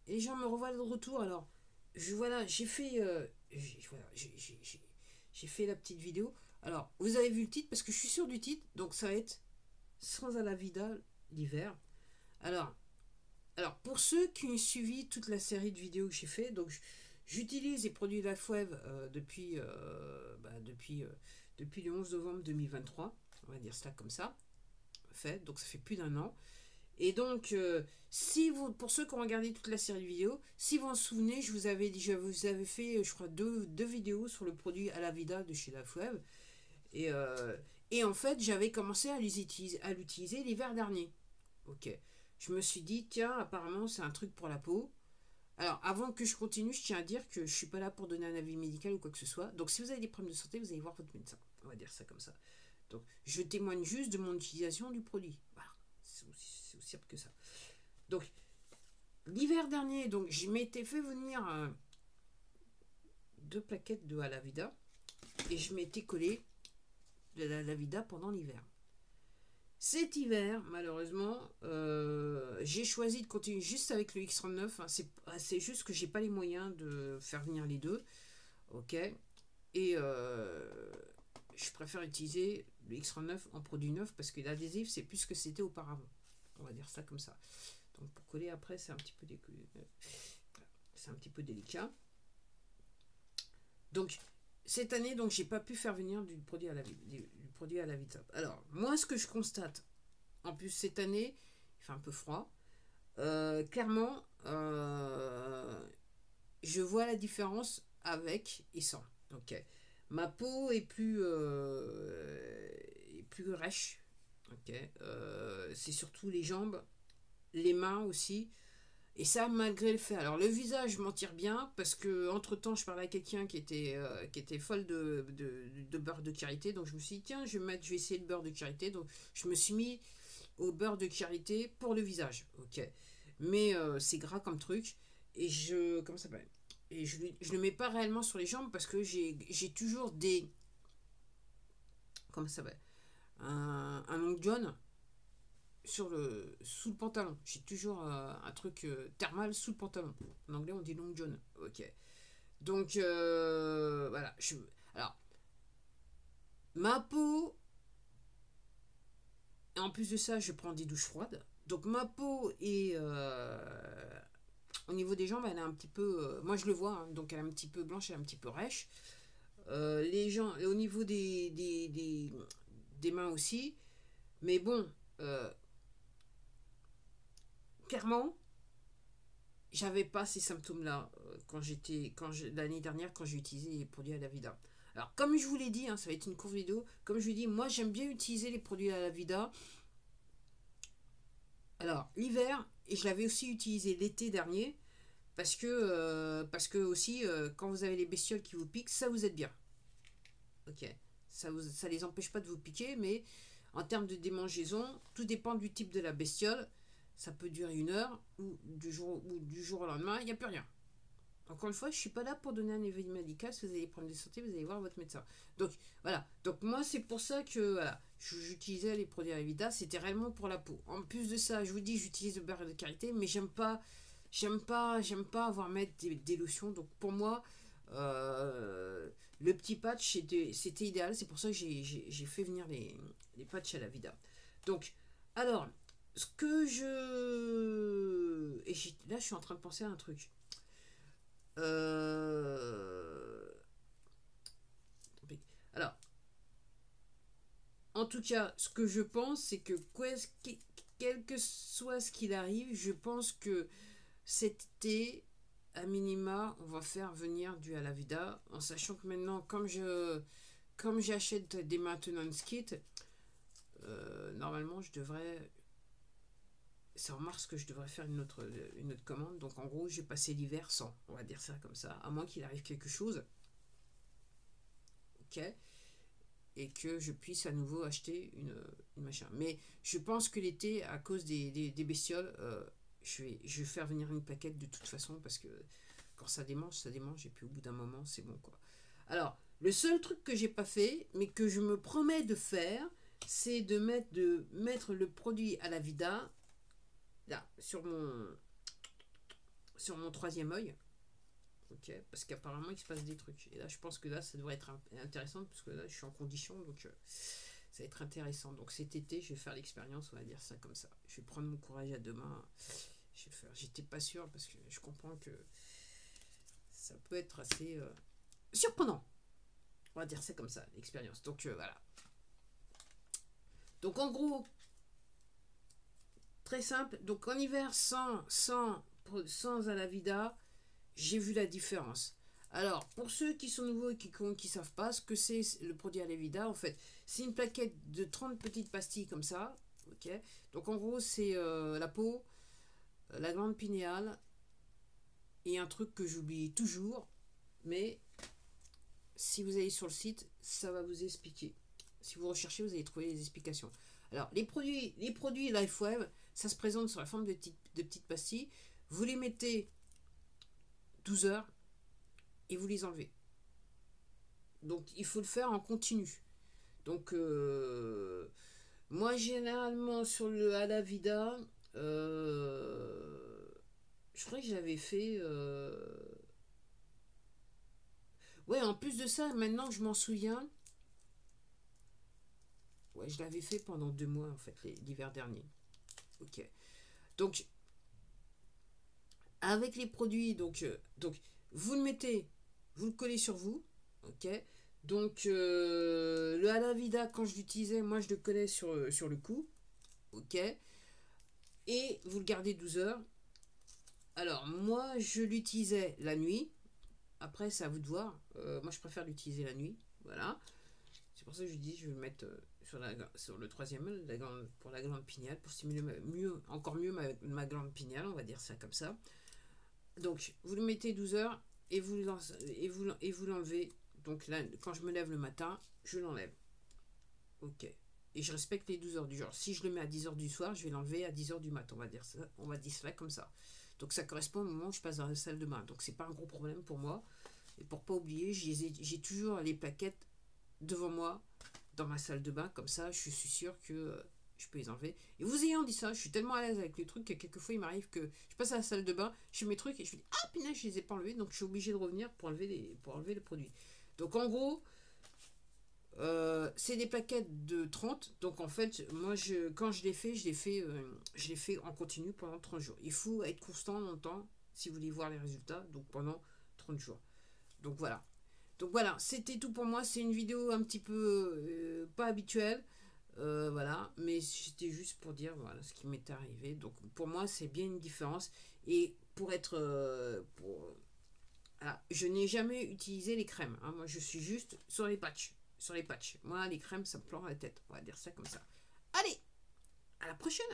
Et les gens me revoient de retour. Alors, voilà, j'ai fait, voilà, j'ai fait la petite vidéo. Alors, vous avez vu le titre parce que je suis sûr du titre. Donc, ça va être Sans à la vida l'hiver. Alors, pour ceux qui ont suivi toute la série de vidéos que j'ai fait, donc j'utilise les produits LifeWave depuis le 11 novembre 2023. On va dire ça comme ça. Fait, donc ça fait plus d'un an. Et donc, si vous, pour ceux qui ont regardé toute la série de vidéos, si vous vous en souvenez, je vous avais fait, je crois, deux vidéos sur le produit Alavida de chez LifeWave. Et, et en fait, j'avais commencé à l'utiliser l'hiver dernier. Ok. Je me suis dit, tiens, apparemment, c'est un truc pour la peau. Alors, avant que je continue, je tiens à dire que je suis pas là pour donner un avis médical ou quoi que ce soit. Donc, si vous avez des problèmes de santé, vous allez voir votre médecin. On va dire ça comme ça. Donc, je témoigne juste de mon utilisation du produit. Voilà. C'est aussi simple que ça. Donc, l'hiver dernier, donc, je m'étais fait venir 2 plaquettes de Alavida et je m'étais collé de l'Alavida pendant l'hiver. Cet hiver, malheureusement, j'ai choisi de continuer juste avec le X39. Hein, c'est juste que j'ai pas les moyens de faire venir les deux. Ok. Et je préfère utiliser le X39 en produit neuf parce que l'adhésif, c'est plus ce que c'était auparavant. On va dire ça comme ça. Donc pour coller après, c'est un petit peu délicat. Donc cette année, donc j'ai pas pu faire venir du produit à la vita. Alors moi, ce que je constate, en plus cette année, il fait un peu froid. Clairement, je vois la différence avec et sans. Ok. Ma peau est plus rêche. Ok. C'est surtout les jambes, les mains aussi. Et ça, malgré le fait. Alors, le visage, je m'en tire bien, parce que entre temps, je parlais à quelqu'un qui était folle de beurre de karité. Donc, je me suis dit, tiens, je vais essayer le beurre de karité. Donc, je me suis mis au beurre de karité pour le visage. Ok. Mais c'est gras comme truc. Et comment ça s'appelle? Et je le mets pas réellement sur les jambes parce que j'ai toujours des. Comment ça s'appelle? Un long john sous le pantalon. J'ai toujours un truc thermal sous le pantalon. En anglais, on dit long john. Ok. Donc, voilà. Alors, ma peau, en plus de ça, je prends des douches froides. Donc, ma peau est. Au niveau des jambes, elle est un petit peu. Moi, je le vois, hein, donc elle est un petit peu blanche, elle est un petit peu rêche. Les gens, au niveau des mains aussi. Mais bon, clairement, j'avais pas ces symptômes-là l'année dernière quand j'ai utilisé les produits à la vida. Alors, comme je vous l'ai dit, hein, ça va être une courte vidéo. Comme je vous l'ai dit, moi j'aime bien utiliser les produits à la vida. Alors, l'hiver, et je l'avais aussi utilisé l'été dernier, parce que aussi, quand vous avez les bestioles qui vous piquent, ça vous aide bien. Ok. Ça les empêche pas de vous piquer, mais en termes de démangeaison, tout dépend du type de la bestiole. Ça peut durer 1 heure, ou du jour au lendemain, il n'y a plus rien. Encore une fois, je ne suis pas là pour donner un avis médical. Si vous avez des problèmes de santé, vous allez voir votre médecin. Donc, voilà. Donc, moi, c'est pour ça que voilà, j'utilisais les produits Avida. C'était réellement pour la peau. En plus de ça, je vous dis, j'utilise le beurre de karité, mais j'aime pas avoir à mettre des lotions. Donc, pour moi, le petit patch, c'était idéal. C'est pour ça que j'ai fait venir les patchs à la vida. Donc, alors, ce que je. Là, je suis en train de penser à un truc. Euh, Alors, en tout cas, ce que je pense, c'est que quel que soit ce qu'il arrive, je pense que cet été, à minima, on va faire venir du à la vida, en sachant que maintenant, comme j'achète des maintenance kits, normalement, je devrais. C'est en mars que je devrais faire une autre commande. Donc en gros, j'ai passé l'hiver sans. On va dire ça comme ça. À moins qu'il arrive quelque chose. Ok. Et que je puisse à nouveau acheter une machin. Mais je pense que l'été, à cause des bestioles, je vais faire venir une plaquette de toute façon parce que quand ça démange, et puis au bout d'un moment, c'est bon quoi. Alors, le seul truc que j'ai pas fait, mais que je me promets de faire, c'est de mettre le produit à la vida, là, sur mon troisième œil. Ok, parce qu'apparemment il se passe des trucs. Et là, je pense que là, ça devrait être intéressant, parce que là, je suis en condition, donc ça va être intéressant. Donc cet été, je vais faire l'expérience, on va dire ça comme ça. Je vais prendre mon courage à deux mains. Je vais faire. J'étais pas sûr, parce que je comprends que ça peut être assez surprenant. On va dire ça comme ça, l'expérience. Donc voilà. Donc en gros, très simple. Donc en hiver, sans Alavida, j'ai vu la différence. Alors, pour ceux qui sont nouveaux et qui ne savent pas ce que c'est le produit Alavida, en fait, c'est une plaquette de 30 petites pastilles comme ça. Ok. Donc en gros, c'est la peau, la glande pinéale et un truc que j'oublie toujours. Mais si vous allez sur le site, ça va vous expliquer. Si vous recherchez, vous allez trouver les explications. Alors, les produits LifeWave, ça se présente sous la forme de petites pastilles. Vous les mettez 12 heures et vous les enlevez. Donc, il faut le faire en continu. Donc, moi, généralement, sur le Alavida, je crois que j'avais fait... Ouais, en plus de ça, maintenant que je m'en souviens, ouais, je l'avais fait pendant 2 mois, en fait, l'hiver dernier. Ok. Donc, avec les produits, donc vous le mettez, vous le collez sur vous. Ok. Donc, le Alavida, quand je l'utilisais, moi, je le collais sur le cou. Ok. Et vous le gardez 12 heures. Alors, moi, je l'utilisais la nuit. Après, c'est à vous de voir. Moi, je préfère l'utiliser la nuit. Voilà. C'est pour ça que je dis, je vais le mettre sur le troisième œil, pour la glande pinéale, pour stimuler encore mieux ma glande pinéale, on va dire ça comme ça. Donc, vous le mettez 12 heures et vous l'enlevez. Donc là, quand je me lève le matin, je l'enlève. Ok. Et je respecte les 12 heures du jour. Si je le mets à 10 heures du soir, je vais l'enlever à 10 heures du matin. On va dire cela comme ça. Donc ça correspond au moment où je passe dans la salle de bain. Donc c'est pas un gros problème pour moi. Et pour pas oublier, j'ai toujours les plaquettes devant moi dans ma salle de bain. Comme ça, je suis sûr que je peux les enlever. Et vous ayant dit ça, je suis tellement à l'aise avec les trucs que quelquefois il m'arrive que je passe à la salle de bain, je fais mes trucs et je me dis ah punaise, je les ai pas enlevés. Donc je suis obligé de revenir pour enlever le produit. Donc en gros, c'est des plaquettes de 30. Donc en fait, moi, quand je les fais, je les fais en continu pendant 30 jours. Il faut être constant longtemps si vous voulez voir les résultats. Donc pendant 30 jours. Donc voilà. Donc voilà, c'était tout pour moi. C'est une vidéo un petit peu pas habituelle. Voilà. Mais c'était juste pour dire voilà, ce qui m'est arrivé. Donc pour moi, c'est bien une différence. Et pour être... voilà, je n'ai jamais utilisé les crèmes. Hein. Moi, je suis juste sur les patchs. Moi, les crèmes, ça me plante la tête. On va dire ça comme ça. Allez, à la prochaine.